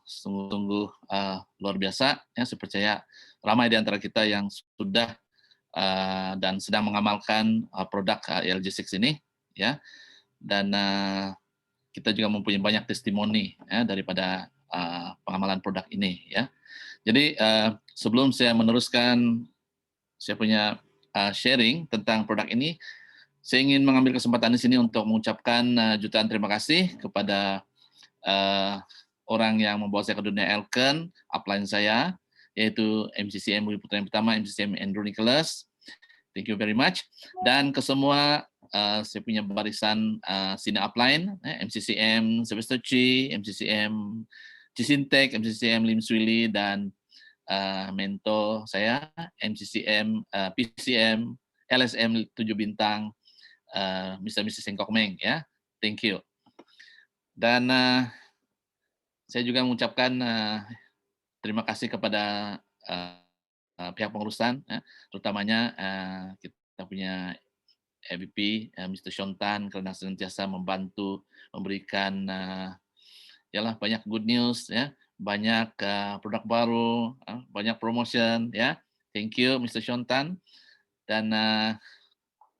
sungguh-sungguh luar biasa. Ya, saya percaya ramai di antara kita yang sudah dan sedang mengamalkan produk ELG6 ini, ya. Dan kita juga mempunyai banyak testimoni ya, daripada pengamalan produk ini, ya. Jadi sebelum saya meneruskan, saya punya sharing tentang produk ini, saya ingin mengambil kesempatan di sini untuk mengucapkan jutaan terima kasih kepada orang yang membawa saya ke dunia Elken, upline saya, yaitu MCCM Budi Putra yang pertama, MCCM Andrew Nicholas. Thank you very much. Dan ke semua saya punya barisan senior upline, MCCM Sylvester Chi, MCCM Cisintek, MCCM Lim Swili, dan mentor saya, MCCM, PCM, LSM 7 bintang, Mr. Sengkok Meng, ya. Thank you. Dan saya juga mengucapkan terima kasih kepada pihak pengurusan, ya, terutamanya kita punya EVP, Mr. Shontan, karena senantiasa membantu memberikan yalah banyak good news, ya, banyak produk baru, banyak promotion, ya. Thank you, Mr. Shontan. Dan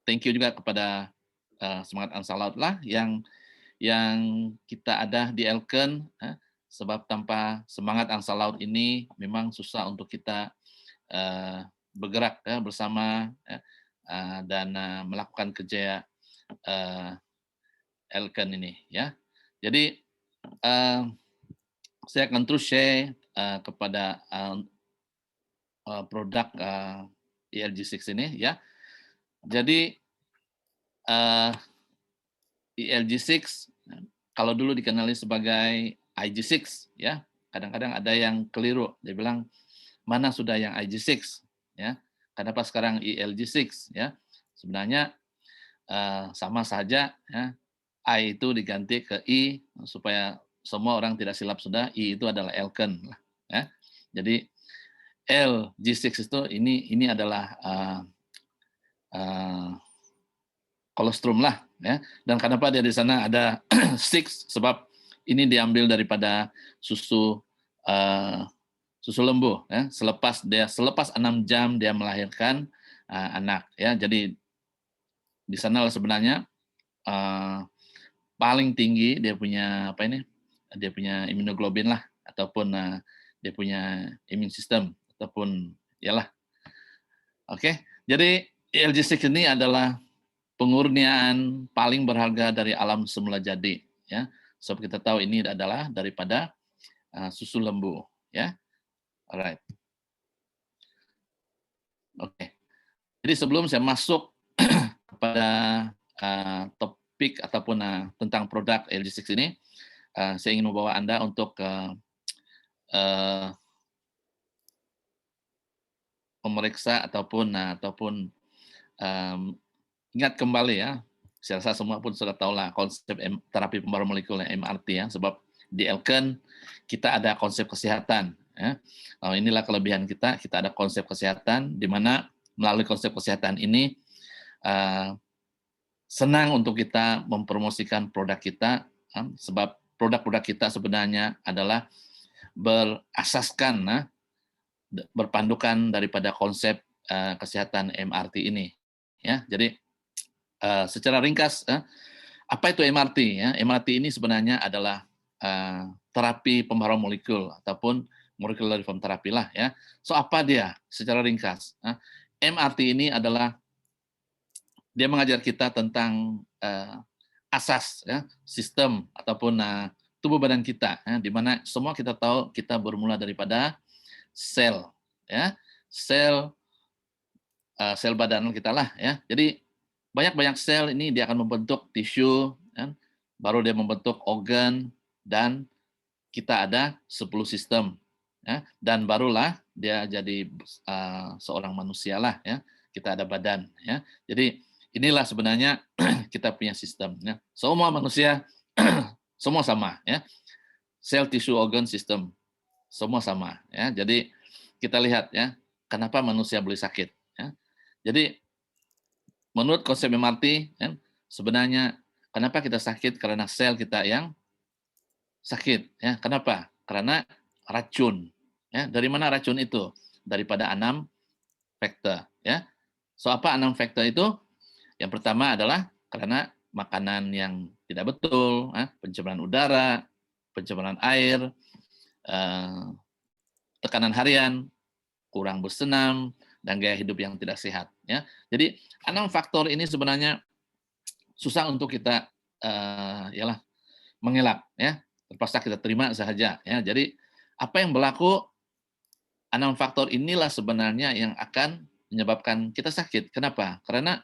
thank you juga kepada Semangat Angsa Laut lah yang kita ada di Elken, sebab tanpa semangat angsa laut ini memang susah untuk kita bergerak ya, bersama ya, dan melakukan kerja Elken ini, ya. Jadi saya akan terus share kepada produk ELG6 ini, ya. Jadi ELG6 kalau dulu dikenali sebagai IG6, ya, kadang-kadang ada yang keliru, dia bilang mana sudah yang IG6, ya, kenapa sekarang ELG6, ya. Sebenarnya sama saja, ya. I itu diganti ke I supaya semua orang tidak silap, sudah I itu adalah Elken, ya. Jadi LG6 itu ini adalah kolostrum lah, ya. Dan kenapa dia di sana ada 6, sebab ini diambil daripada susu lembu, ya. Selepas 6 jam dia melahirkan anak, ya. Jadi di sana sebenarnya paling tinggi dia punya dia punya imunoglobin lah, ataupun dia punya imun sistem, ataupun yalah. Oke, jadi ELG6 ini adalah pengurniaan paling berharga dari alam semula jadi, ya. Sebab kita tahu ini adalah daripada susu lembu, ya. Alright. Oke. Jadi sebelum saya masuk kepada topik ataupun tentang produk LG6 ini, saya ingin membawa Anda untuk memeriksa ataupun ingat kembali, ya. Saya rasa semua pun sudah tahu lah konsep terapi pembaru molekuler MRT, ya, sebab di Elken kita ada konsep kesehatan, ya. Inilah kelebihan kita ada konsep kesehatan, di mana melalui konsep kesehatan ini senang untuk kita mempromosikan produk kita, sebab produk-produk kita sebenarnya adalah berasaskan, berpandukan daripada konsep kesehatan MRT ini, ya. Jadi secara ringkas, apa itu MRT? Ya, MRT ini sebenarnya adalah terapi pembaharuan molekul ataupun molecular reform therapy lah, ya. So apa dia? Secara ringkas, MRT ini adalah dia mengajar kita tentang asas, ya, sistem ataupun tubuh badan kita, ya, di mana semua kita tahu kita bermula daripada sel, ya, sel badan kita lah, ya. Jadi banyak sel ini dia akan membentuk tisu, ya, baru dia membentuk organ, dan kita ada 10 sistem, ya, dan barulah dia jadi seorang manusia lah, ya. Kita ada badan, ya. Jadi inilah sebenarnya kita punya sistem, ya. Semua manusia semua sama, ya. Sel, tisu, organ, sistem semua sama, ya. Jadi kita lihat, ya, kenapa manusia boleh sakit, ya. Jadi menurut konsep MRT, ya, sebenarnya kenapa kita sakit? Karena sel kita yang sakit, ya. Kenapa? Karena racun. Ya, dari mana racun itu? Daripada 6 faktor. Ya. So apa 6 faktor itu? Yang pertama adalah karena makanan yang tidak betul, pencemaran udara, pencemaran air, tekanan harian, kurang bersenam, dan gaya hidup yang tidak sehat. Ya. Jadi 6 faktor ini sebenarnya susah untuk kita yalah mengelak, ya. Terpaksa kita terima saja. Ya. Jadi apa yang berlaku 6 faktor inilah sebenarnya yang akan menyebabkan kita sakit. Kenapa? Karena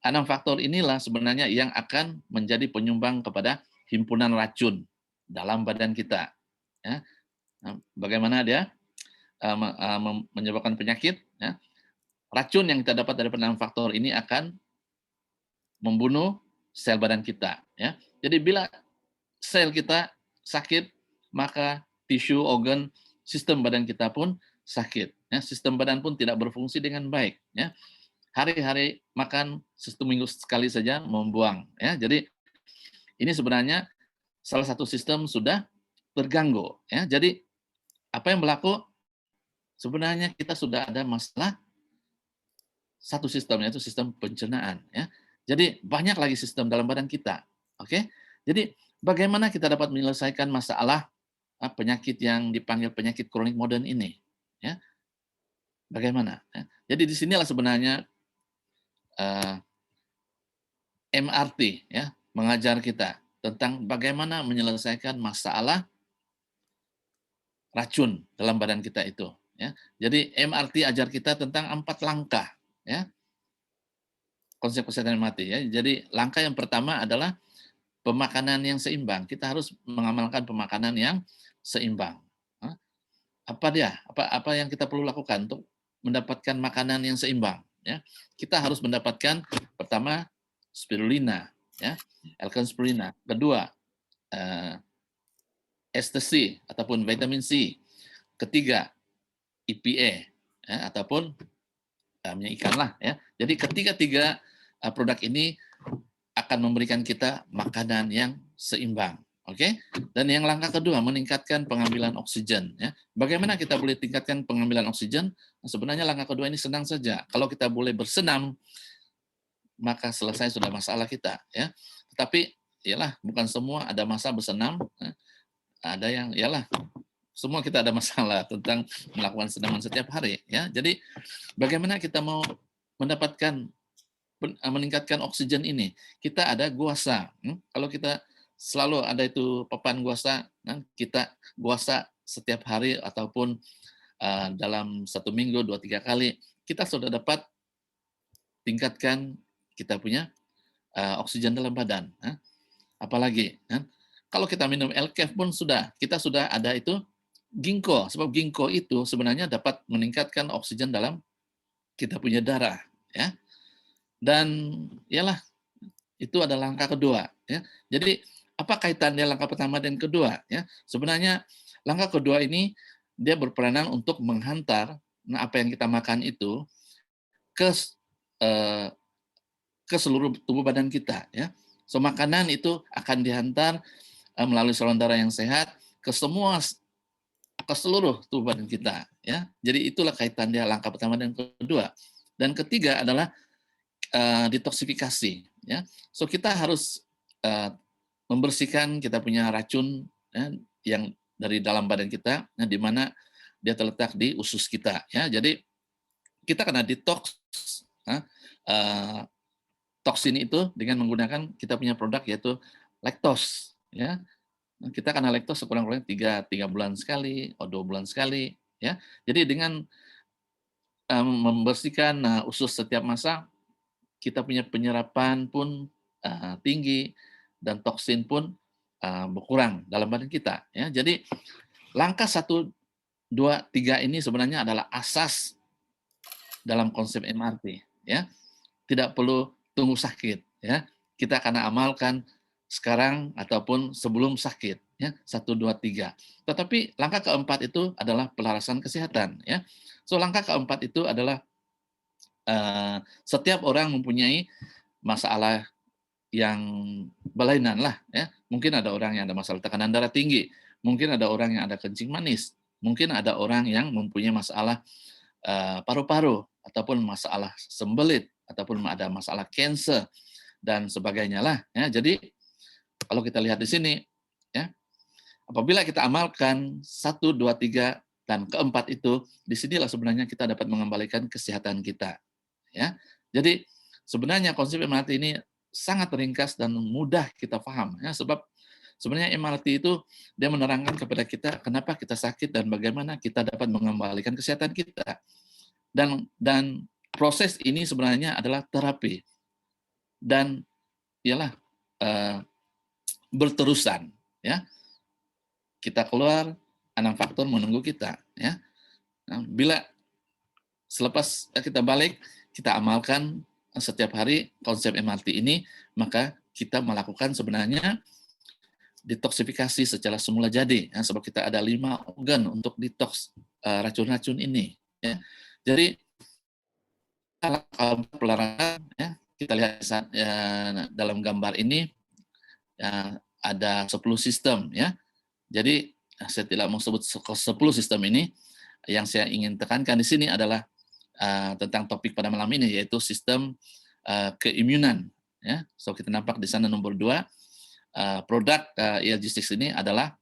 6 faktor inilah sebenarnya yang akan menjadi penyumbang kepada himpunan racun dalam badan kita. Ya. Bagaimana dia menyebabkan penyakit? Ya. Racun yang kita dapat dari 6 faktor ini akan membunuh sel badan kita. Ya. Jadi bila sel kita sakit, maka tisu, organ, sistem badan kita pun sakit. Ya. Sistem badan pun tidak berfungsi dengan baik. Ya. Hari-hari makan 1 minggu sekali saja membuang. Ya. Jadi ini sebenarnya salah satu sistem sudah terganggu. Ya. Jadi apa yang berlaku? Sebenarnya kita sudah ada masalah satu sistem, yaitu sistem pencernaan. Ya. Jadi banyak lagi sistem dalam badan kita. Oke? Jadi bagaimana kita dapat menyelesaikan masalah penyakit yang dipanggil penyakit kronik modern ini? Ya. Bagaimana? Ya. Jadi disinilah sebenarnya MRT ya mengajar kita tentang bagaimana menyelesaikan masalah racun dalam badan kita itu. Ya. Jadi MRT ajar kita tentang 4 langkah. Ya. Konsep kesehatan MRT. Ya. Jadi langkah yang pertama adalah pemakanan yang seimbang. Kita harus mengamalkan pemakanan yang seimbang. Apa dia? Apa yang kita perlu lakukan untuk mendapatkan makanan yang seimbang? Ya. Kita harus mendapatkan pertama spirulina, ya, L-kan spirulina. Kedua, ekstasi ataupun vitamin C. Ketiga, EPA ya, ataupun minyak ikan lah ya. Jadi ketiga-tiga produk ini akan memberikan kita makanan yang seimbang. Oke. Dan yang langkah kedua meningkatkan pengambilan oksigen ya. Bagaimana kita boleh tingkatkan pengambilan oksigen? Nah, sebenarnya langkah kedua ini senang saja. Kalau kita boleh bersenam maka selesai sudah masalah kita ya. Tetapi iyalah bukan semua ada masa bersenam ya. Ada yang iyalah semua kita ada masalah tentang melakukan senaman setiap hari ya. Jadi bagaimana kita mau mendapatkan meningkatkan oksigen ini? Kita ada guasa. Kalau kita selalu ada itu papan guasa, kita guasa setiap hari ataupun dalam 1 minggu 2-3 kali, kita sudah dapat tingkatkan kita punya oksigen dalam badan. Apalagi kalau kita minum L-Caf pun kita sudah ada itu ginkgo, sebab ginkgo itu sebenarnya dapat meningkatkan oksigen dalam kita punya darah, ya. Dan iyalah itu adalah langkah kedua, ya. Jadi apa kaitannya langkah pertama dan kedua, ya? Sebenarnya langkah kedua ini dia berperanan untuk menghantar apa yang kita makan itu ke ke seluruh tubuh badan kita, ya. So makanan itu akan dihantar melalui saluran darah yang sehat ke seluruh tubuh badan kita, ya. Jadi itulah kaitan dia langkah pertama dan kedua. Dan ketiga adalah detoksifikasi, ya. So kita harus membersihkan kita punya racun ya, yang dari dalam badan kita, ya, di mana dia terletak di usus kita, ya. Jadi kita kena detox toksin itu dengan menggunakan kita punya produk yaitu laktos, ya. Kita kena laktos sekurang-kurangnya 3 bulan sekali, 2 bulan sekali, ya. Jadi dengan membersihkan usus setiap masa, kita punya penyerapan pun tinggi dan toksin pun berkurang dalam badan kita, ya. Jadi langkah 1, 2, 3 ini sebenarnya adalah asas dalam konsep MRT, ya. Tidak perlu tunggu sakit, ya. Kita akan amalkan sekarang ataupun sebelum sakit, ya. 1, 2, 3. Tetapi langkah keempat itu adalah pelarasan kesehatan, ya. So langkah keempat itu adalah setiap orang mempunyai masalah yang berlainan lah, ya. Mungkin ada orang yang ada masalah tekanan darah tinggi, mungkin ada orang yang ada kencing manis, mungkin ada orang yang mempunyai masalah paru-paru, ataupun masalah sembelit, ataupun ada masalah cancer, dan sebagainya lah. Ya. Jadi kalau kita lihat di sini, ya, apabila kita amalkan 1, 2, 3, dan keempat itu, disinilah sebenarnya kita dapat mengembalikan kesehatan kita. Ya. Jadi sebenarnya konsep MRT ini sangat ringkas dan mudah kita paham, ya, sebab sebenarnya MRT itu dia menerangkan kepada kita kenapa kita sakit dan bagaimana kita dapat mengembalikan kesehatan kita. Dan proses ini sebenarnya adalah terapi dan ialah berterusan, ya. Kita keluar, 6 faktor menunggu kita, ya. Nah, bila selepas kita balik, kita amalkan setiap hari konsep MRT ini, maka kita melakukan sebenarnya detoksifikasi secara semula jadi, ya, sebab kita ada 5 organ untuk detox racun-racun ini. Ya. Jadi kalau pelarangan, ya, kita lihat ya, dalam gambar ini ya, ada 10 sistem, ya. Jadi saya tidak mau sebut 10 sistem ini. Yang saya ingin tekankan di sini adalah tentang topik pada malam ini, yaitu sistem keimunan. Ya, so kita nampak di sana nomor 2, produk ELG6 ini adalah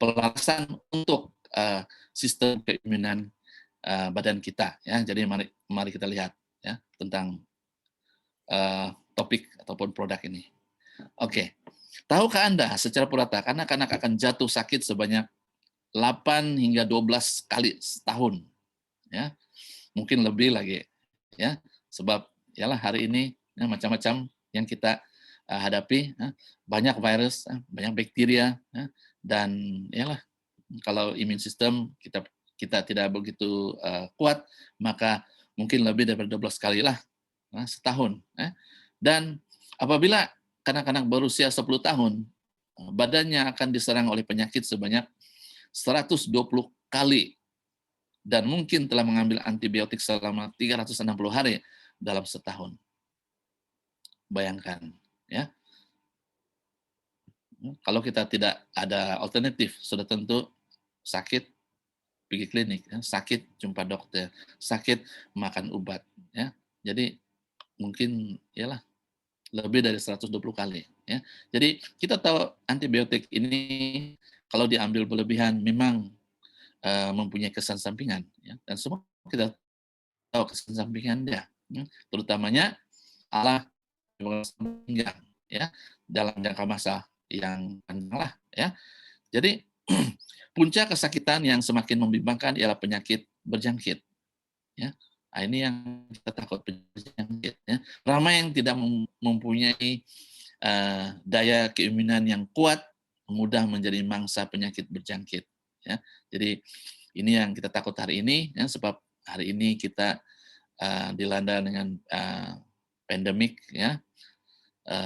pelaksanaan untuk sistem keimunan badan kita. Ya, jadi mari kita lihat, ya, tentang topik ataupun produk ini. Oke, tahukah Anda secara purata anak-anak akan jatuh sakit sebanyak 8 hingga 12 kali setahun, ya, mungkin lebih lagi, ya, sebab yalah hari ini ya, macam-macam yang kita hadapi, ya, banyak virus, banyak bakteria, ya, dan yalah kalau imun sistem kita tidak begitu kuat, maka mungkin lebih daripada 12 kali lah setahun, ya. Dan apabila kanak-kanak berusia 10 tahun, badannya akan diserang oleh penyakit sebanyak 120 kali dan mungkin telah mengambil antibiotik selama 360 hari dalam setahun. Bayangkan, ya. Kalau kita tidak ada alternatif, sudah tentu sakit pergi klinik, ya. Sakit jumpa dokter, sakit makan obat, ya. Jadi mungkin yalah lebih dari 120 kali, ya. Jadi kita tahu antibiotik ini kalau diambil berlebihan memang mempunyai kesan sampingan, ya. Dan semua kita tahu kesan sampingan dia, ya. Terutamanya adalah pinggang, ya, dalam jangka masa yang panjang lah, ya. Jadi puncak kesakitan yang semakin membimbangkan ialah penyakit berjangkit, ya. Nah, ini yang kita takut, berjangkit, ya. Ramai yang tidak mempunyai daya keimunan yang kuat, mudah menjadi mangsa penyakit berjangkit, ya. Jadi ini yang kita takut hari ini, ya, sebab hari ini kita dilanda dengan pandemik, ya,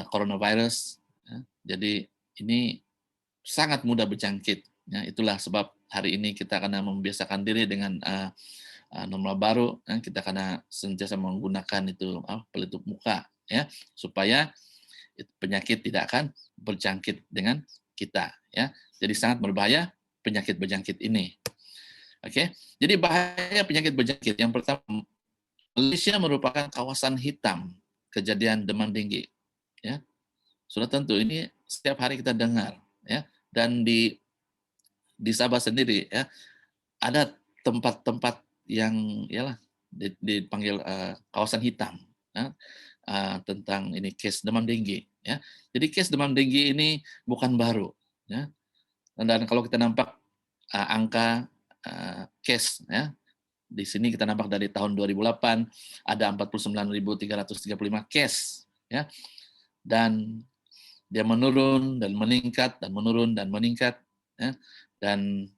coronavirus, ya. Jadi ini sangat mudah berjangkit, ya. Itulah sebab hari ini kita akan membiasakan diri dengan normal baru, ya. Kita akan sentiasa menggunakan itu pelitup muka, ya, supaya penyakit tidak akan berjangkit dengan kita, ya. Jadi sangat berbahaya penyakit berjangkit ini. Oke, jadi bahaya penyakit berjangkit yang pertama, Malaysia merupakan kawasan hitam kejadian demam tinggi, ya. Sudah tentu ini setiap hari kita dengar, ya. Dan di Sabah sendiri, ya, ada tempat-tempat yang yalah dipanggil kawasan hitam, ya, tentang ini case demam tinggi, ya. Jadi case demam tinggi ini bukan baru, ya. Dan kalau kita nampak angka case, ya, di sini kita nampak dari tahun 2008 ada 49.335 case, ya, dan dia menurun dan meningkat dan menurun dan meningkat, ya. Dan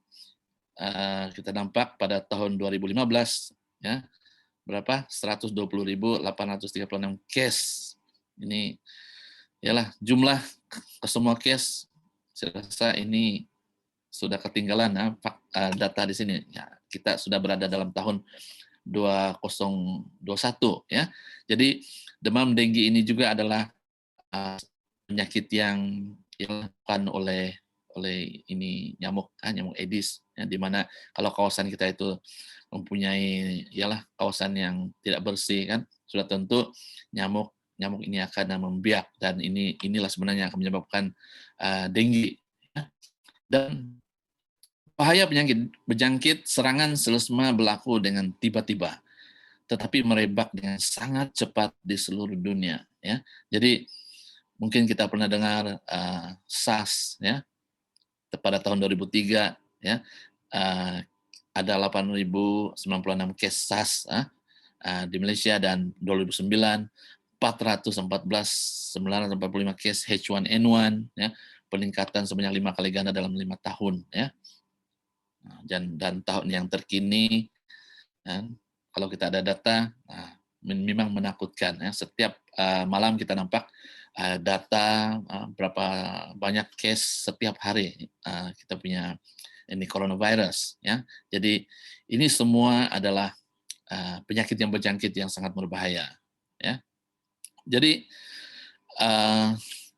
kita nampak pada tahun 2015, ya, berapa 120.836 case. Ini ialah jumlah ke semua case. Saya rasa ini sudah ketinggalan, ya, data di sini. Ya, kita sudah berada dalam tahun 2021, ya. Jadi demam denggi ini juga adalah penyakit yang dilakukan oleh oleh ini nyamuk nyamuk Aedes, ya, di mana kalau kawasan kita itu mempunyai ialah kawasan yang tidak bersih kan, sudah tentu nyamuk nyamuk ini akan membiak, dan inilah sebenarnya akan menyebabkan dengue. Ya. Dan bahaya penyakit berjangkit serangan selesma berlaku dengan tiba-tiba, tetapi merebak dengan sangat cepat di seluruh dunia. Ya, jadi mungkin kita pernah dengar SARS, ya, pada tahun 2003, ya, ada 8.096 case SARS di Malaysia, dan 2009 414.945 case H1N1, ya, peningkatan sebanyak 5 kali ganda dalam 5 tahun, ya. Dan tahun yang terkini, ya, kalau kita ada data, memang menakutkan, ya. Setiap malam kita nampak data berapa banyak case setiap hari kita punya ini coronavirus, ya. Jadi ini semua adalah penyakit yang berjangkit yang sangat berbahaya, ya. Jadi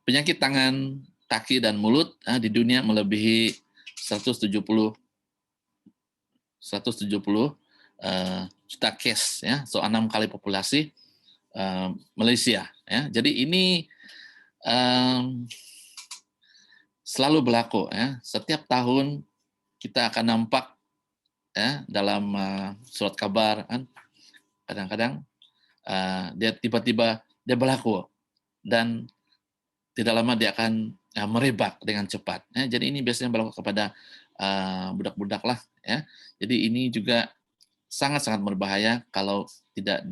penyakit tangan, kaki, dan mulut di dunia melebihi 170 juta case, ya, so 6 kali populasi Malaysia, ya. Jadi ini selalu berlaku, ya. Setiap tahun kita akan nampak, ya, dalam surat kabar kan, kadang-kadang dia tiba-tiba dia berlaku, dan tidak lama dia akan merebak dengan cepat. Ya. Jadi ini biasanya berlaku kepada budak-budak lah, ya. Jadi ini juga sangat-sangat berbahaya kalau tidak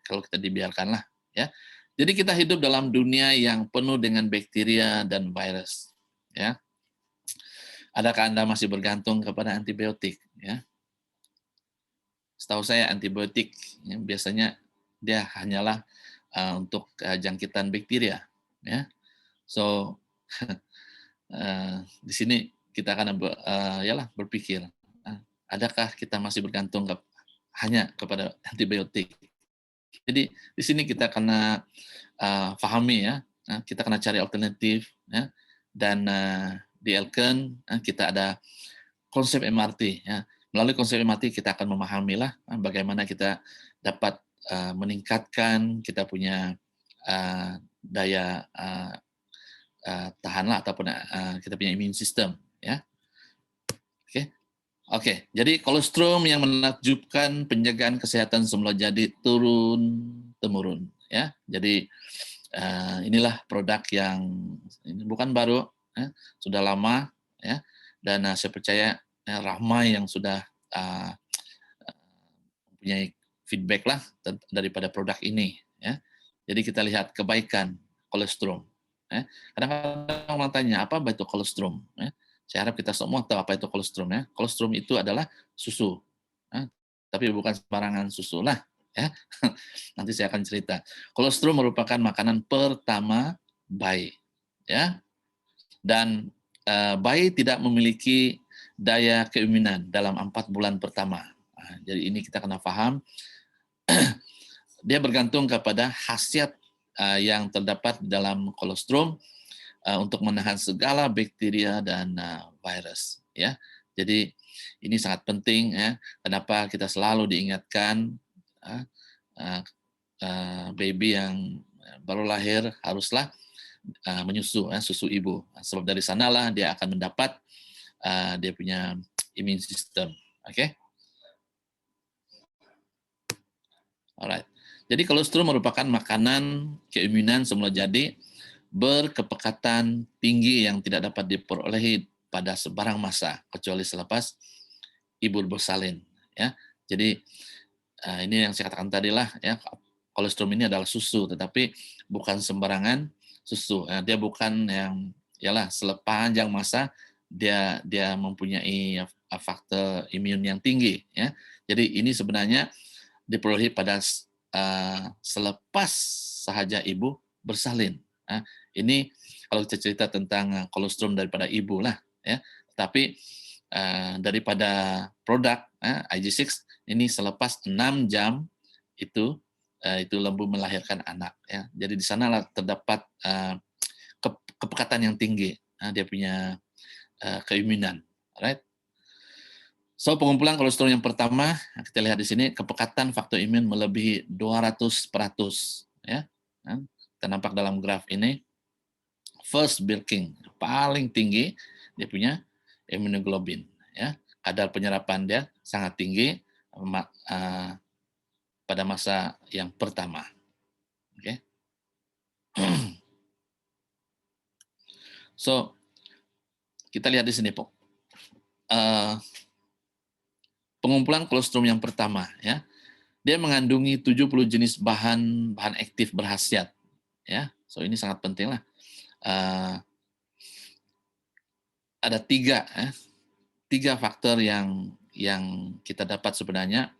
kalau kita dibiarkan lah, ya. Jadi kita hidup dalam dunia yang penuh dengan bakteria dan virus, ya. Adakah Anda masih bergantung kepada antibiotik, ya? Setahu saya antibiotik, ya, biasanya dia hanyalah untuk jangkitan bakteria, ya. So di sini kita akan berpikir, adakah kita masih bergantung hanya kepada antibiotik? Jadi di sini kita kena pahami, ya, kita kena cari alternatif, ya, dan di Elken kita ada konsep MRT, ya. Melalui konsep MRT kita akan memahamilah bagaimana kita dapat meningkatkan kita punya daya tahanlah ataupun kita punya imun sistem, ya. Oke. Oke, jadi kolostrum yang menakjubkan penjagaan kesehatan semula jadi turun temurun, ya. Jadi inilah produk yang ini bukan baru, ya, sudah lama, ya, dan saya percaya ramai yang sudah mempunyai feedback lah daripada produk ini, ya. Jadi kita lihat kebaikan kolostrum. Ya. Kadang-kadang orang tanya apa itu kolostrum. Ya. Saya harap kita semua tahu apa itu kolostrum, ya. Kolostrum itu adalah susu, ya. Tapi bukan sembarangan susu lah, ya. Nanti saya akan cerita. Kolostrum merupakan makanan pertama bayi, ya. Dan bayi tidak memiliki daya keimunan dalam 4 bulan pertama. Jadi ini kita kena paham. Dia bergantung kepada khasiat yang terdapat dalam kolostrum untuk menahan segala bakteria dan virus, ya. Jadi ini sangat penting, ya. Kenapa kita selalu diingatkan baby yang baru lahir haruslah menyusu, susu ibu. Sebab dari sanalah dia akan mendapat dia punya imun sistem. Oke. Alright. Jadi kolostrum merupakan makanan keimunan semula jadi berkepekatan tinggi yang tidak dapat diperolehi pada sebarang masa kecuali selepas ibu bersalin, ya. Jadi ini yang saya katakan tadi lah, ya, kolostrum ini adalah susu, tetapi bukan sembarangan susu. Dia bukan yang ialah sepanjang masa dia mempunyai faktor imun yang tinggi, ya. Jadi ini sebenarnya diperolehi pada selepas sahaja ibu bersalin. Ini kalau kita cerita tentang kolostrum daripada ibu lah, ya. Tapi daripada produk IG6 ini selepas 6 jam itu lembu melahirkan anak, ya. Jadi di sanalah terdapat kepekatan yang tinggi, dia punya keimunan, right? So, pengumpulan kolesterol yang pertama, kita lihat di sini, kepekatan faktor imun melebihi 200%. Ya. Kita nampak dalam graf ini, first Birking, paling tinggi, dia punya immunoglobulin. Ya. Kadar penyerapan dia sangat tinggi pada masa yang pertama. Oke. So, kita lihat di sini, Pak. Pengumpulan kolostrum yang pertama, ya, dia mengandungi 70 jenis bahan aktif berkhasiat, ya. So ini sangat penting lah. Ada tiga faktor yang kita dapat sebenarnya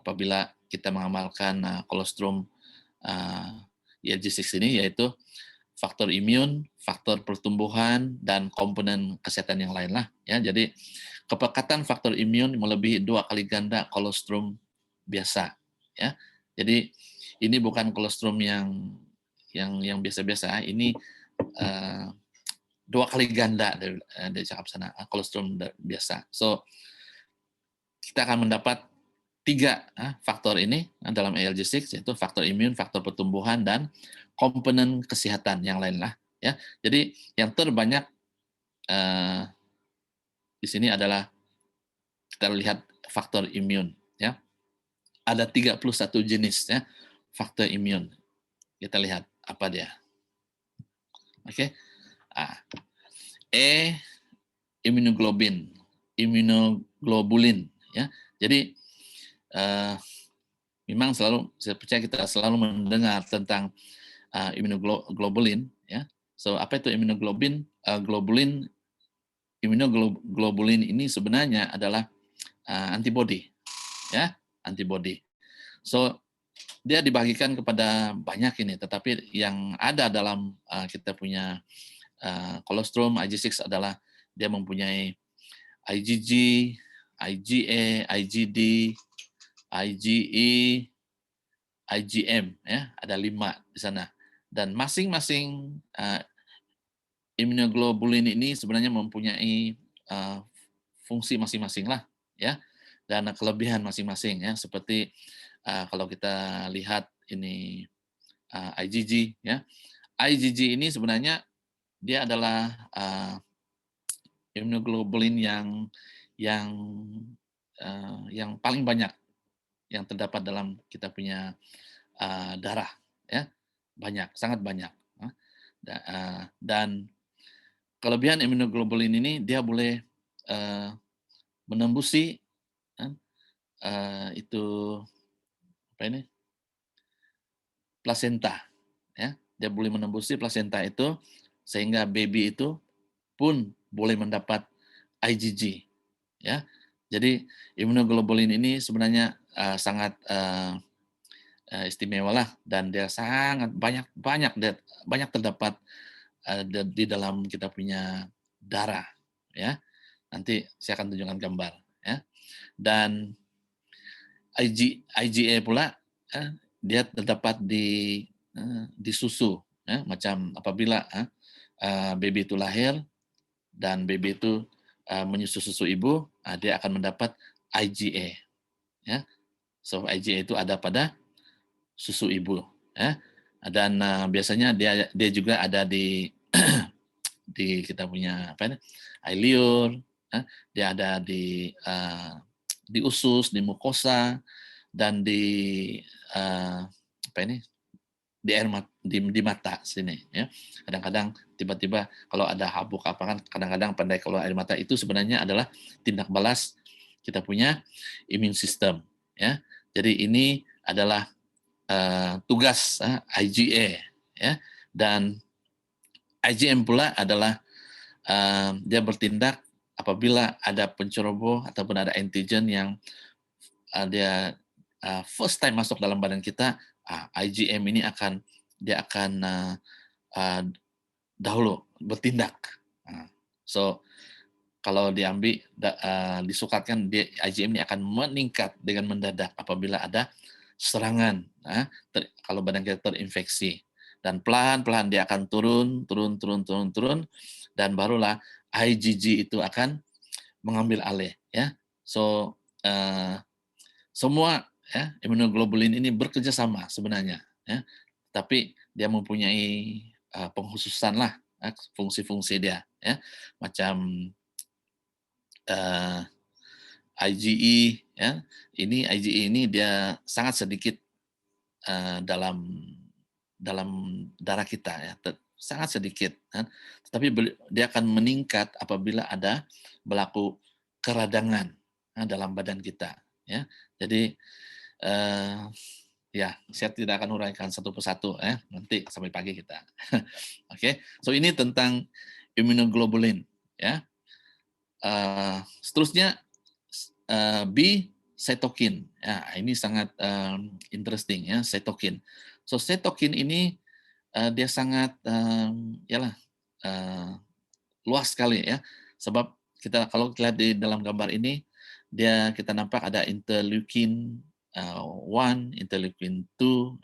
apabila kita mengamalkan kolostrum ELG6 ini, yaitu faktor imun, faktor pertumbuhan, dan komponen kesehatan yang lain lah. Ya, jadi kepekatan faktor imun melebihi 2 kali ganda kolostrum biasa. Ya, jadi ini bukan kolostrum yang biasa-biasa. Ini 2 kali ganda dari cakap sana kolostrum biasa. So kita akan mendapat 3 faktor ini dalam ELG6, yaitu faktor imun, faktor pertumbuhan, dan komponen kesehatan yang lain lah. Ya, jadi yang terbanyak di sini adalah kita lihat faktor imun. Ya, ada 31 jenis ya faktor imun. Kita lihat apa dia. Oke. Immunoglobulin. Ya, jadi memang saya percaya kita selalu mendengar tentang immunoglobulin, ya. So apa itu immunoglobulin? Immunoglobulin ini sebenarnya adalah antibody, ya, antibody. So dia dibagikan kepada banyak ini, tetapi yang ada dalam kita punya kolostrum ELG6 adalah dia mempunyai IgG, IgA, IgD, IgE, IgM, ya, ada 5 di sana. Dan masing-masing immunoglobulin ini sebenarnya mempunyai fungsi masing-masing lah, ya, dan kelebihan masing-masing, ya, seperti kalau kita lihat ini IgG, ya. IgG ini sebenarnya dia adalah immunoglobulin yang paling banyak yang terdapat dalam kita punya darah, ya, banyak, sangat banyak. Dan kelebihan immunoglobulin ini dia boleh menembusi itu apa ini plasenta, ya, dia boleh menembusi plasenta itu sehingga baby itu pun boleh mendapat IgG, ya. Jadi immunoglobulin ini sebenarnya sangat istimewa lah, dan dia sangat banyak terdapat di dalam kita punya darah, ya. Nanti saya akan tunjukkan gambar, ya. Dan IgA pula dia terdapat di susu, ya. Macam apabila baby itu lahir dan baby itu menyusu susu ibu, dia akan mendapat IgA, ya. So IgA itu ada pada susu ibu, ya. Dan biasanya dia juga ada di di kita punya apa ini air liur, ya. Dia ada di usus, di mukosa, dan di apa ini di air di mata sini, ya. Kadang-kadang tiba-tiba kalau ada habuk apa kan, kadang-kadang pandai kalau air mata itu sebenarnya adalah tindak balas kita punya imun sistem, ya. Jadi ini adalah tugas IgA, ya. Dan IgM pula adalah dia bertindak apabila ada penceroboh ataupun ada antigen yang dia first time masuk dalam badan kita, IgM ini akan dahulu bertindak. So kalau disukatkan, IgM ini akan meningkat dengan mendadak apabila ada serangan, kalau badan kita terinfeksi, dan pelan-pelan dia akan turun dan barulah IgG itu akan mengambil alih, ya. So semua ya imunoglobulin ini bekerja sama sebenarnya, ya. Tapi dia mempunyai pengkhususan lah fungsi-fungsi dia, ya. Macam IgE, ya. Ini IgE ini dia sangat sedikit dalam dalam darah kita ya, sangat sedikit kan. Tetapi dia akan meningkat apabila ada berlaku keradangan dalam badan kita ya. Jadi ya saya tidak akan uraikan satu persatu ya, nanti sampai pagi kita. Oke, so ini tentang immunoglobulin ya. Seterusnya B cytokine. Ya, ini sangat interesting ya, cytokine. So cytokine ini dia sangat yalah luas sekali ya. Sebab kita kalau lihat di dalam gambar ini kita nampak ada interleukin 1, interleukin 2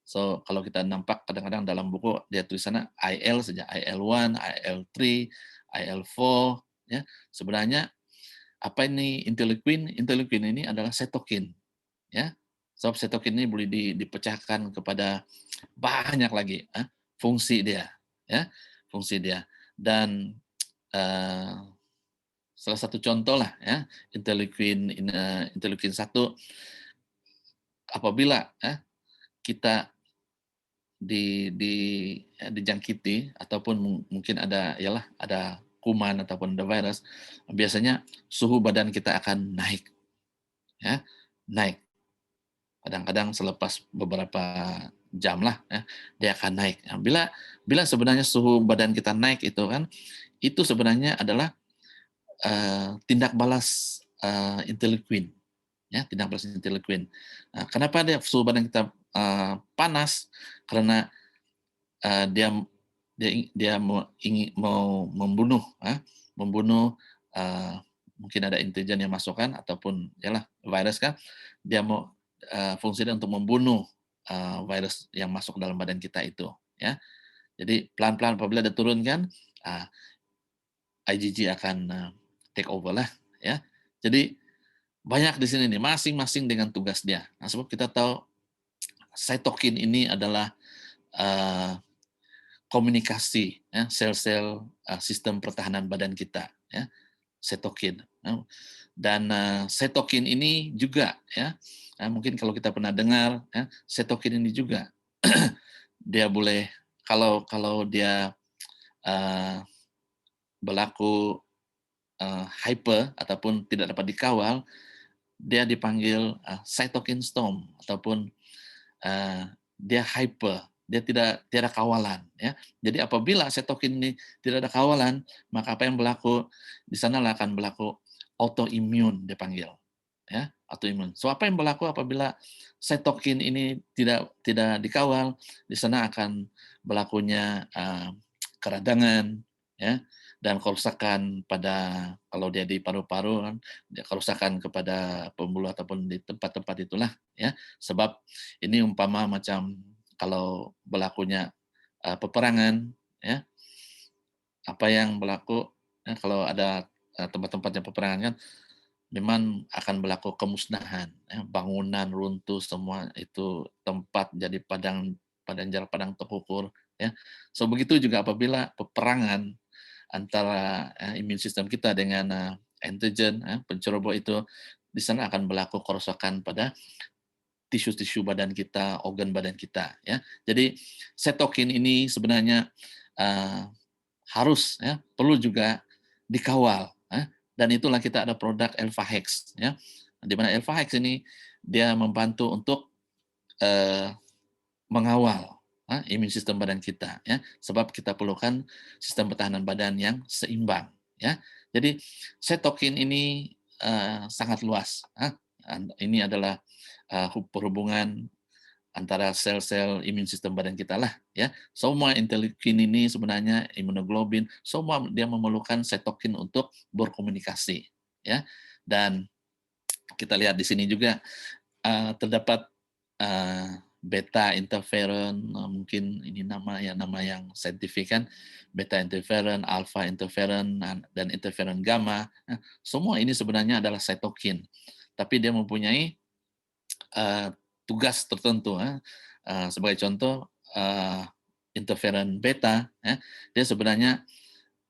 So kalau kita nampak kadang-kadang dalam buku dia tulisannya IL saja, IL1, IL3, IL4 ya. Sebenarnya apa ini interleukin? Interleukin ini adalah setokin, ya. Sebab setokin ini boleh dipecahkan kepada banyak lagi fungsi dia, ya, fungsi dia. Dan salah satu contoh lah, ya, interleukin 1 apabila kita dijangkiti ataupun mungkin ada kuman ataupun ada virus, biasanya suhu badan kita akan naik ya, naik. Kadang-kadang selepas beberapa jam lah ya, dia akan naik. Nah, bila sebenarnya suhu badan kita naik itu kan, itu sebenarnya adalah tindak balas interleukin ya, tindak balas interleukin. Nah, kenapa dia suhu badan kita panas? Karena dia dia mau membunuh membunuh mungkin ada intelijen yang masuk kan, ataupun yalah virus kan, dia mau fungsinya untuk membunuh virus yang masuk dalam badan kita itu ya. Jadi pelan-pelan apabila dia turunkan IgG akan take over lah ya. Jadi banyak di sini nih, masing-masing dengan tugas dia. Nah, sebab kita tahu cytokine ini adalah komunikasi ya, sel-sel sistem pertahanan badan kita ya, setokin. Dan setokin ini juga ya, mungkin kalau kita pernah dengar ya, setokin ini juga dia boleh kalau dia berlaku hyper ataupun tidak dapat dikawal, dia dipanggil cytokine storm ataupun dia hyper, dia tidak kawalan ya. Jadi apabila setokin ini tidak ada kawalan, maka apa yang berlaku di sanalah akan berlaku autoimun dipanggil ya, autoimun. So apa yang berlaku apabila setokin ini tidak dikawal, di sana akan berlakunya keradangan ya, dan kerusakan pada, kalau dia di paru-paru kan, kerusakan kepada pembuluh ataupun di tempat-tempat itulah ya. Sebab ini umpama macam kalau berlakunya peperangan ya, apa yang berlaku kalau ada tempat-tempatnya peperangan kan, memang akan berlaku kemusnahan ya, bangunan runtuh semua, itu tempat jadi padang terkukur ya. So begitu juga apabila peperangan antara imun sistem kita dengan antigen penceroboh itu, di sana akan berlaku kerusakan pada tisu-tisu badan kita, organ badan kita ya. Jadi setokin ini sebenarnya harus ya, perlu juga dikawal dan itulah kita ada produk Elfahex ya. Di mana Elfahex ini dia membantu untuk mengawal imun sistem badan kita ya, sebab kita perlukan sistem pertahanan badan yang seimbang ya. Jadi setokin ini sangat luas. Ini adalah perhubungan antara sel-sel imun sistem badan kita lah ya. Semua interleukin ini sebenarnya imunoglobulin, semua dia memerlukan setokin untuk berkomunikasi ya. Dan kita lihat di sini juga terdapat beta interferon, mungkin ini nama yang saintifik kan, beta interferon, alpha interferon, dan interferon gamma. Nah, semua ini sebenarnya adalah cytokine, tapi dia mempunyai tugas tertentu. Sebagai contoh, interferon beta, dia sebenarnya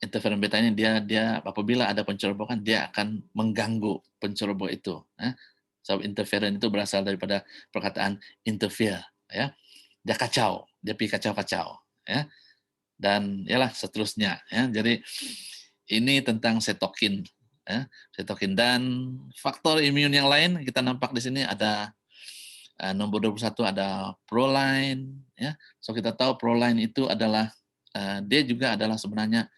interferon beta ini dia apabila ada pencerobohan dia akan mengganggu penceroboh itu. Sebab interferon itu berasal daripada perkataan interfere, ya. Dia kacau, dia pergi kacau-kacau, ya. Dan yalah seterusnya, ya. Jadi ini tentang setokin, ya. Setokin dan faktor imun yang lain kita nampak di sini ada nomor 21 ada proline, ya. So kita tahu proline itu adalah dia juga adalah sebenarnya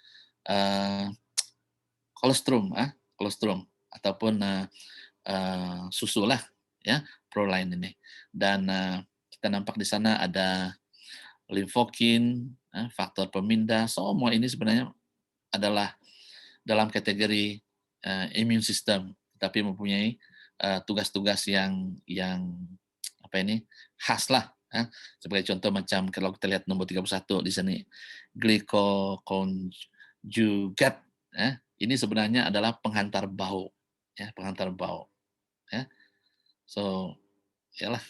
kolostrum, kolostrum ataupun susu lah, ya, proline ini. Dan kita nampak di sana ada limfokin, faktor pemindah, semua ini sebenarnya adalah dalam kategori immune system, tapi mempunyai tugas-tugas yang apa ini khas lah. Sebagai contoh macam kalau kita lihat nomor 31 di sini, glycoconjugate, ini sebenarnya adalah penghantar bau, ya, penghantar bau, ya. So, yalah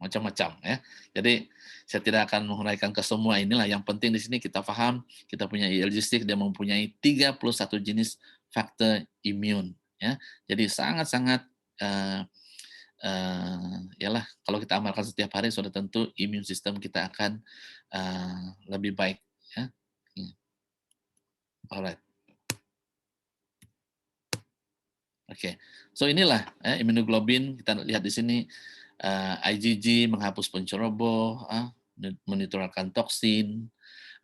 macam-macam, ya. Jadi saya tidak akan menguraikan ke semua inilah. Yang penting di sini kita paham, kita punya ELG6 dia mempunyai 31 jenis faktor imun, ya. Jadi sangat-sangat yalah kalau kita amalkan setiap hari sudah tentu imun sistem kita akan lebih baik, ya. Alright. Oke, so inilah imunoglobulin kita lihat di sini IgG menghapus penceroboh, menetralkan toksin,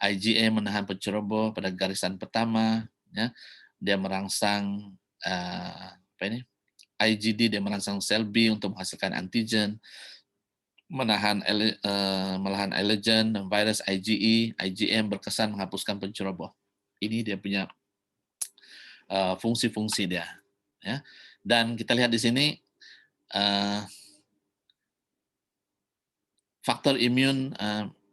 IgA menahan penceroboh pada garisan pertama, ya. Dia merangsang apa ini? IgD dia merangsang sel B untuk menghasilkan antigen, melahan allergen dan virus IgE, IgM berkesan menghapuskan penceroboh. Ini dia punya fungsi-fungsi dia, ya. Dan kita lihat di sini faktor imun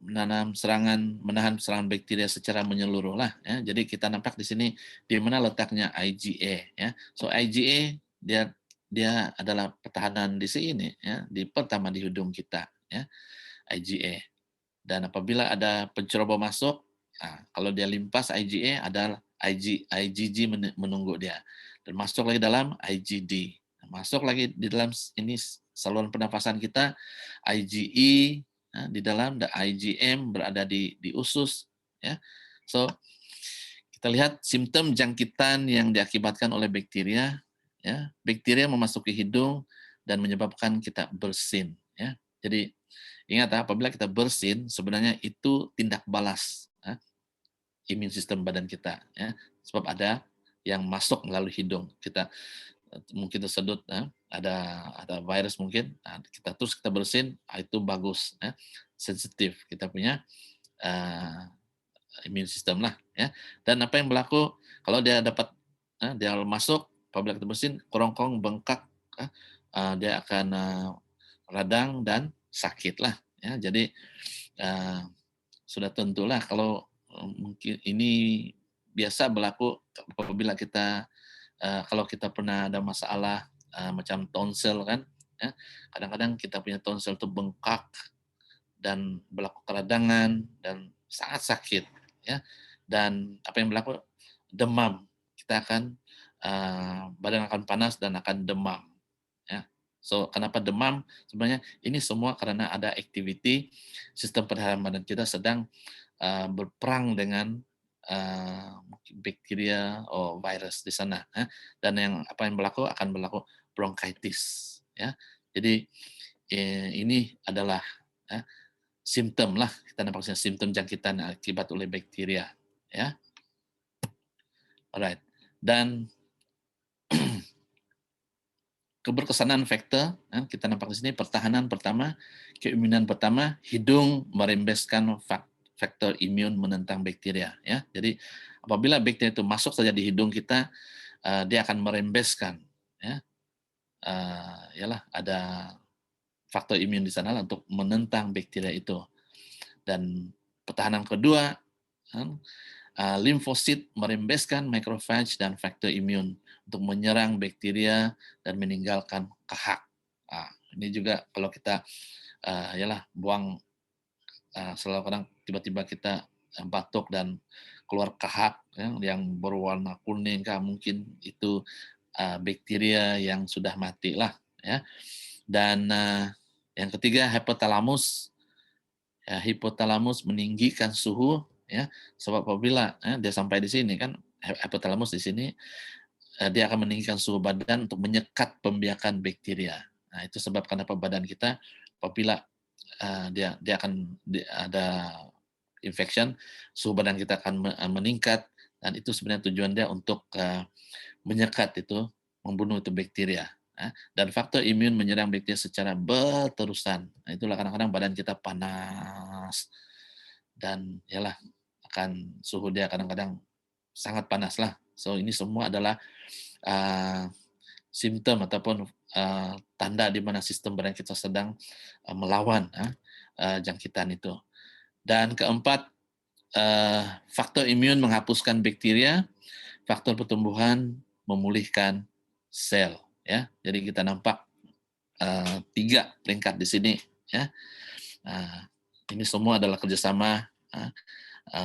menahan serangan bakteria secara menyeluruh lah, ya. Jadi kita nampak di sini di mana letaknya IgA, ya. So IgA dia adalah pertahanan di sini, ya, di pertama di hidung kita, ya, IgA. Dan apabila ada penceroboh masuk, kalau dia limpas IgA ada IgG menunggu dia dan masuk lagi dalam IgD, masuk lagi di dalam ini saluran pernafasan kita, IgE di dalam, dan IgM berada di usus, ya. So kita lihat simptom jangkitan yang diakibatkan oleh bakteria, ya. Bakteria memasuki hidung dan menyebabkan kita bersin, ya. Jadi ingat, apabila kita bersin sebenarnya itu tindak balas imun sistem badan kita, ya. Sebab ada yang masuk melalui hidung kita, mungkin tersedut, ada virus mungkin, kita bersin, itu bagus, ya. Sensitif kita punya imun sistem lah, ya. Dan apa yang berlaku kalau dia dapat dia masuk, apabila kita bersin, kerongkong bengkak, dia akan radang dan sakit lah, ya. Jadi sudah tentulah kalau mungkin ini biasa berlaku apabila kita kalau kita pernah ada masalah macam tonsel kan, ya. Kadang-kadang kita punya tonsel itu bengkak dan berlaku keradangan dan sangat sakit, ya. Dan apa yang berlaku, demam, kita akan badan akan panas dan akan demam, ya. So kenapa demam? Sebenarnya ini semua karena ada activity sistem pertahanan badan kita sedang berperang dengan bakteria atau virus di sana, ya. Dan apa yang berlaku akan berlaku bronkitis, ya. Jadi ini adalah simptom lah, kita nampaknya simptom jangkitan akibat oleh bakteria, ya. Alright. Dan keberkesanan faktor, kita nampak di sini pertahanan pertama, keimunan pertama, hidung merembeskan faktor imun menentang bakteria, ya. Jadi apabila bakteria itu masuk saja di hidung kita, dia akan merembeskan, ya. Yalah ada faktor imun di sana untuk menentang bakteria itu. Dan pertahanan kedua, limfosit merembeskan macrophage dan faktor imun untuk menyerang bakteria dan meninggalkan kahak. Ini juga kalau kita buang selalu kadang tiba-tiba kita batuk dan keluar kahak yang berwarna kuning mungkin itu bakteria yang sudah mati lah ya. Dan yang ketiga hipotalamus. Hipotalamus meninggikan suhu ya, sebab apabila dia sampai di sini kan hipotalamus di sini dia akan meninggikan suhu badan untuk menyekat pembiakan bakteria. Nah, itu sebab kenapa badan kita apabila dia akan ada infection, suhu badan kita akan meningkat, dan itu sebenarnya tujuan dia untuk menyekat itu, membunuh itu bakteria. Dan faktor imun menyerang bakteria secara berterusan. Nah, itulah kadang-kadang badan kita panas dan yalah akan suhu dia kadang-kadang sangat panas lah. So ini semua adalah simptom ataupun tanda di mana sistem badan kita sedang melawan jangkitan itu. Dan keempat, faktor imun menghapuskan bakteria, faktor pertumbuhan memulihkan sel. Ya, jadi kita nampak 3 peringkat di sini. Ya, ini semua adalah kerjasama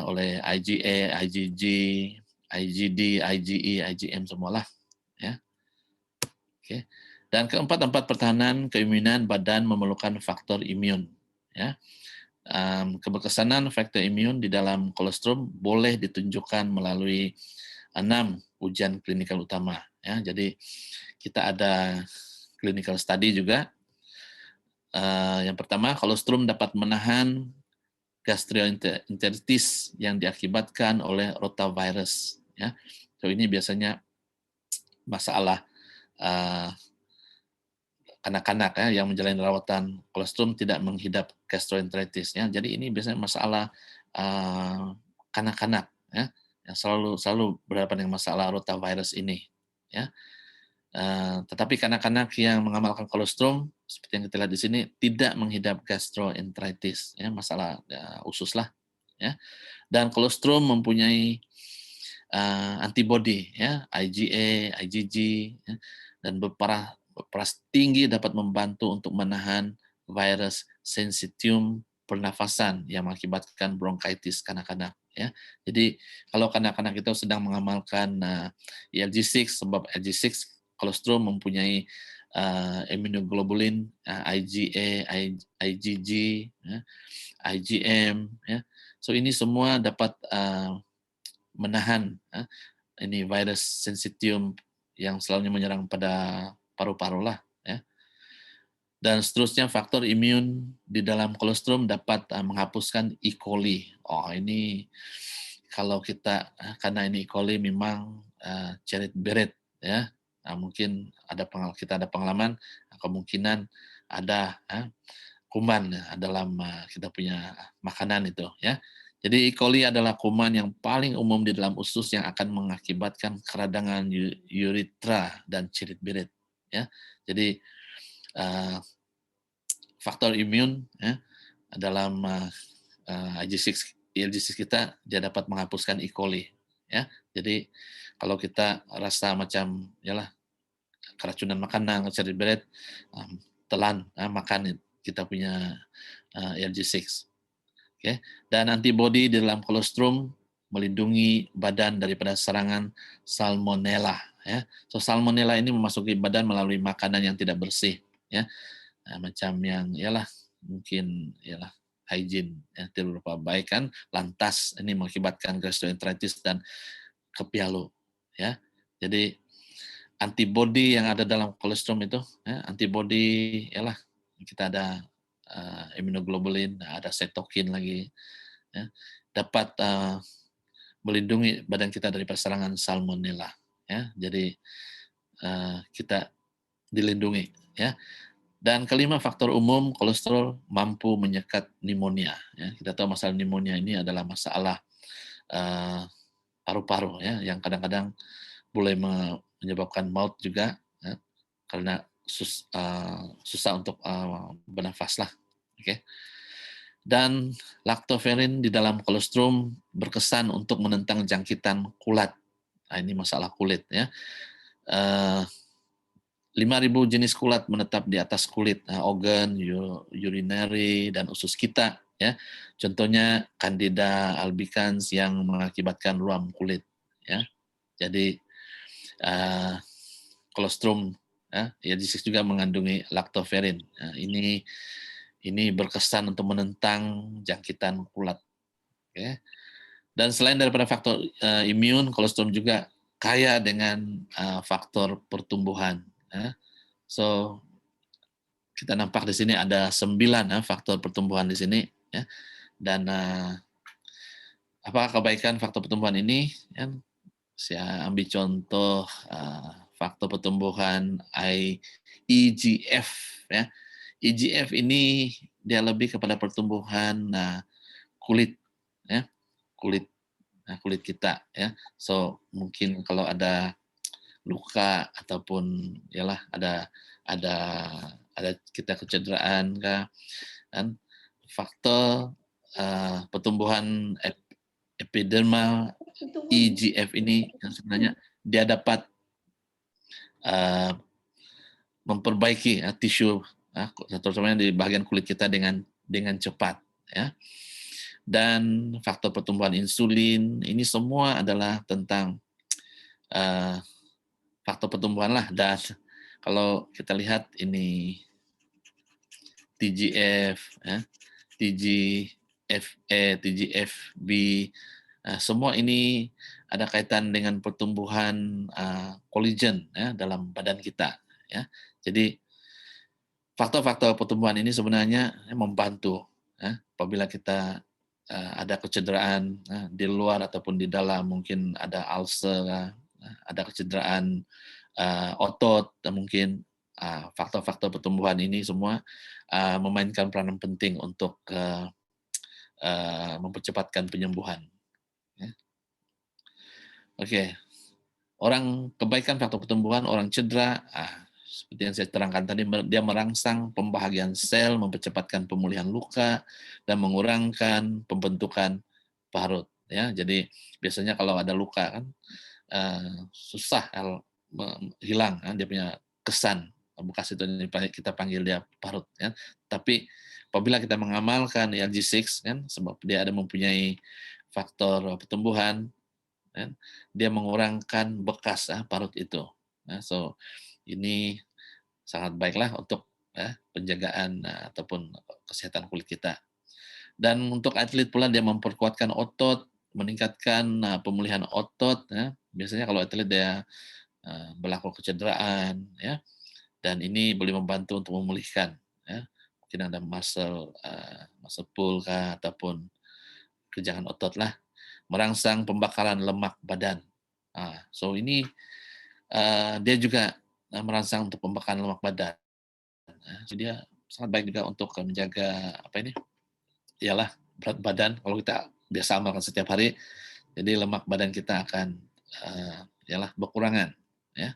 oleh IgA, IgG, IgD, IgE, IgM semualah. Ya. Oke. Dan keempat pertahanan keimunan badan memerlukan faktor imun. Ya. Keberkesanan faktor imun di dalam kolostrum boleh ditunjukkan melalui 6 ujian klinikal utama. Ya, jadi kita ada clinical study juga. Yang pertama, kolostrum dapat menahan gastroenteritis yang diakibatkan oleh rotavirus. Ya, so ini biasanya masalah anak-anak yang menjalani rawatan kolostrum tidak menghidap gastroenteritis. Ya, jadi ini biasanya masalah kanak-kanak ya, yang selalu berhadapan dengan masalah rotavirus ini. Ya. Tetapi kanak-kanak yang mengamalkan kolostrum seperti yang kita lihat di sini tidak menghidap gastroenteritis, ya, masalah usus lah, ya. Dan kolostrum mempunyai antibody, ya, IgA, IgG, ya, dan berperas tinggi dapat membantu untuk menahan virus Syncytium pernafasan yang mengakibatkan bronkitis kanak-kanak. Ya, jadi kalau kanak-kanak itu sedang mengamalkan ELG6, sebab ELG6 kolostrum mempunyai immunoglobulin, IgA, IgG, ya, IgM, ya. So ini semua dapat menahan ini virus Syncytium yang selalu menyerang pada paru-paru lah, ya. Dan seterusnya faktor imun di dalam kolostrum dapat menghapuskan E. coli. Oh ini kalau kita karena ini E. coli memang cerit beret ya. Mungkin kita ada pengalaman kemungkinan ada kuman dalam kita punya makanan itu ya. Jadi E. coli adalah kuman yang paling umum di dalam usus yang akan mengakibatkan keradangan urethra dan cerit beret ya. Jadi faktor imun ya dalam ELG6 kita dia dapat menghapuskan E. coli ya. Jadi kalau kita rasa macam yalah keracunan makanan, cerit beret, telan makan kita punya ELG6. Okay. Dan antibodi di dalam kolostrum melindungi badan daripada serangan salmonella. Ya. So salmonella ini memasuki badan melalui makanan yang tidak bersih. Ya. Macam yang mungkin hygiene tidak berupa baik kan, lantas ini mengakibatkan gastroenteritis dan kepialu. Ya. Jadi antibodi yang ada dalam kolostrum itu, antibodi kita ada immunoglobulin, ada cytokine lagi, ya, dapat melindungi badan kita dari serangan salmonella. Ya, jadi kita dilindungi. Ya. Dan kelima, faktor umum kolesterol mampu menyekat pneumonia. Ya. Kita tahu masalah pneumonia ini adalah masalah paru-paru ya, yang kadang-kadang boleh menyebabkan maut juga ya, karena susah untuk bernafas lah. Oke. Dan lactoferrin di dalam kolostrum berkesan untuk menentang jangkitan kulat. Nah, ini masalah kulit ya. 5.000 jenis kulat menetap di atas kulit, organ, urinary, dan usus kita. Ya, contohnya Candida albicans yang mengakibatkan ruam kulit. Ya, jadi kolostrum ya juga mengandungi lactoferrin. Nah, ini berkesan untuk menentang jangkitan kulat. Okay. Dan selain daripada faktor imun, kolostrum juga kaya dengan faktor pertumbuhan. So kita nampak di sini ada 9 faktor pertumbuhan di sini. Ya. Dan apa kebaikan faktor pertumbuhan ini? Ya, saya ambil contoh faktor pertumbuhan EGF. Ya. EGF ini dia lebih kepada pertumbuhan kulit, ya, kulit kita, ya. So mungkin kalau ada luka ataupun yalah ada kita kecederaan kah, kan faktor pertumbuhan epidermal EGF ini yang sebenarnya dia dapat memperbaiki tisu terutama di bagian kulit kita dengan cepat, ya. Dan faktor pertumbuhan insulin ini semua adalah tentang faktor pertumbuhan lah. Dan kalau kita lihat ini TGF, TGFA, TGFB, semua ini ada kaitan dengan pertumbuhan kolagen dalam badan kita. Ya. Jadi faktor-faktor pertumbuhan ini sebenarnya membantu apabila kita ada kecederaan di luar ataupun di dalam, mungkin ada ulcer, ada kecederaan otot, dan mungkin faktor-faktor pertumbuhan ini semua memainkan peranan penting untuk mempercepatkan penyembuhan. Ya. Oke, orang kebaikan faktor pertumbuhan, orang cedera, seperti yang saya terangkan tadi, dia merangsang pembahagian sel, mempercepatkan pemulihan luka, dan mengurangkan pembentukan parut. Ya, jadi biasanya kalau ada luka kan susah hilang dia punya kesan bekas itu, kita panggil dia parut. Ya. Tapi apabila kita mengamalkan ELG6 kan, sebab dia ada mempunyai faktor pertumbuhan, kan, dia mengurangkan bekas parut itu. So ini sangat baiklah untuk penjagaan ataupun kesehatan kulit kita. Dan untuk atlet pula dia memperkuatkan otot, meningkatkan pemulihan otot. Ya. Biasanya kalau atlet dia berlaku kecederaan, ya, dan ini boleh membantu untuk memulihkan. Ya. Mungkin ada muscle pull kah, ataupun kejangan otot lah, merangsang pembakaran lemak badan. So ini dia juga merangsang untuk pembakaran lemak badan. Jadi dia sangat baik juga untuk menjaga ialah berat badan. Kalau kita biasa makan setiap hari, jadi lemak badan kita akan ialah berkurangan. Ya.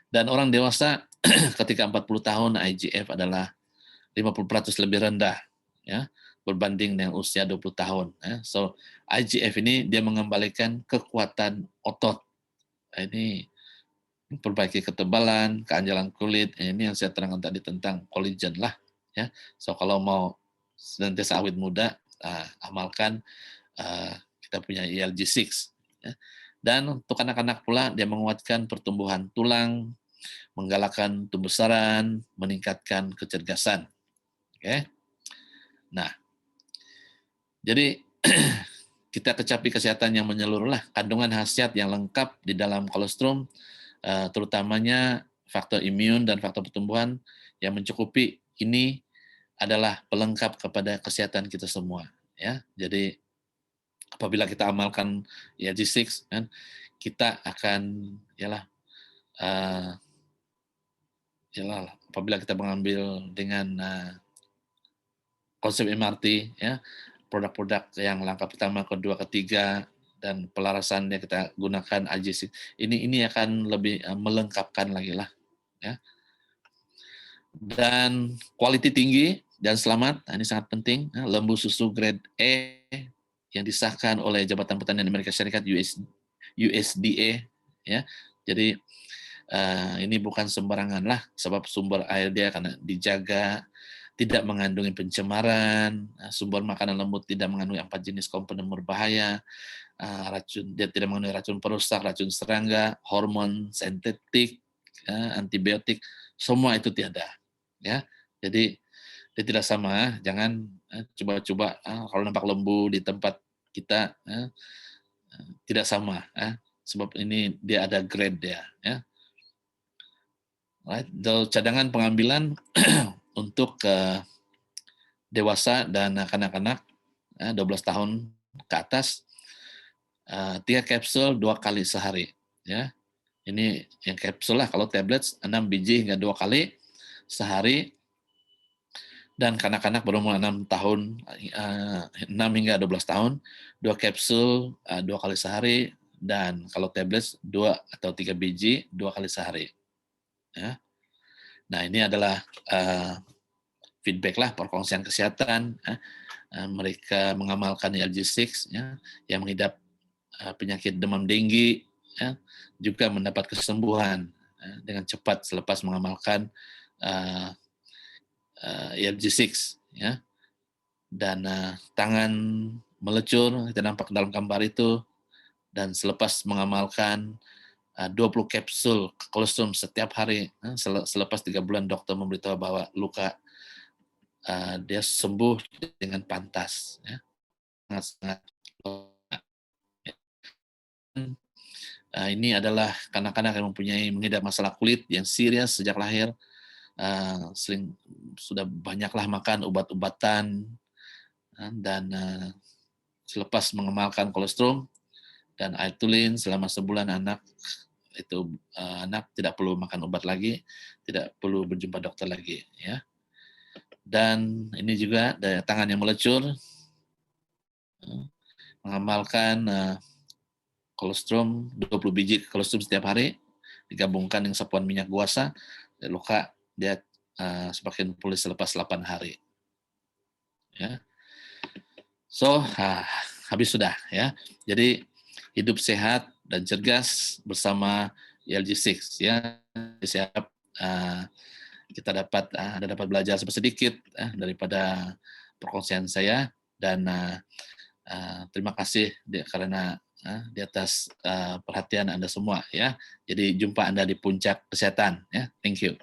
Dan orang dewasa ketika 40 tahun IGF adalah 50% lebih rendah, ya, berbanding dengan usia 20 tahun. Ya. So IGF ini dia mengembalikan kekuatan otot. Ini memperbaiki ketebalan, keanjalan kulit. Ini yang saya terangkan tadi tentang kolagen lah. Ya. So kalau mau senantiasa awet muda, amalkan kita punya ELG6. Ya. Dan untuk anak-anak pula, dia menguatkan pertumbuhan tulang, menggalakkan tumbuh besar, meningkatkan kecerdasan. Oke. Nah, jadi kita kecapi kesehatan yang menyeluruh lah, kandungan khasiat yang lengkap di dalam kolostrum, terutamanya faktor imun dan faktor pertumbuhan yang mencukupi ini adalah pelengkap kepada kesehatan kita semua. Ya, jadi apabila kita amalkan ELG6, kan, kita akan apabila kita mengambil dengan konsep MRT, ya, produk-produk yang langkah pertama, kedua, ketiga, dan pelarasannya kita gunakan IGC. Ini akan lebih melengkapkan lagi lah, ya. Dan quality tinggi dan selamat, nah ini sangat penting. Lembu susu grade E yang disahkan oleh Jabatan Pertanian Amerika Serikat USDA, ya. Jadi ini bukan sembarangan lah, sebab sumber air dia karena dijaga, tidak mengandungi pencemaran, sumber makanan lembu tidak mengandungi 4 jenis komponen berbahaya, dia tidak mengandung racun perusak, racun serangga, hormon sintetik, antibiotik, semua itu tiada. Ya, jadi dia tidak sama. Jangan coba-coba kalau nampak lembu di tempat kita tidak sama, sebab ini dia ada grade dia. Ya. Right. Cadangan pengambilan untuk dewasa dan kanak-kanak 12 tahun ke atas, 3 kapsul 2 kali sehari. Ya, ini yang kapsul lah. Kalau tablets 6 biji hingga 2 kali sehari. Dan kanak-kanak berumur 6 tahun, 6 hingga 12 tahun, 2 kapsul 2 kali sehari. Dan kalau tablets 2 atau 3 biji 2 kali sehari. Ya. Nah, ini adalah feedback lah, perkongsian kesehatan. Mereka mengamalkan LG6 ya, yang mengidap penyakit demam denggi, ya, juga mendapat kesembuhan dengan cepat selepas mengamalkan LG6 ya. Dan tangan melecur, kita nampak dalam gambar itu, dan selepas mengamalkan 20 kapsul kolostrum setiap hari, selepas 3 bulan dokter memberitahu bahwa luka dia sembuh dengan pantas. Ya. Sangat-sangat. Ini adalah kanak-kanak yang mengidap masalah kulit yang serius sejak lahir, sering sudah banyaklah makan obat-obatan, dan selepas mengamalkan kolostrum dan aetulin selama sebulan, anak tidak perlu makan obat lagi, tidak perlu berjumpa dokter lagi, ya. Dan ini juga daya tangan yang melecur, mengamalkan kolostrum 20 biji kolostrum setiap hari, digabungkan dengan sapuan minyak guasa, luka dia semakin pulih selepas 8 hari. Ya. So, habis sudah ya. Jadi hidup sehat dan cergas bersama LG6 ya. Siap kita dapat belajar sedikit daripada perkongsian saya, dan terima kasih karena di atas perhatian Anda semua ya. Jadi jumpa Anda di puncak kesehatan ya. Thank you.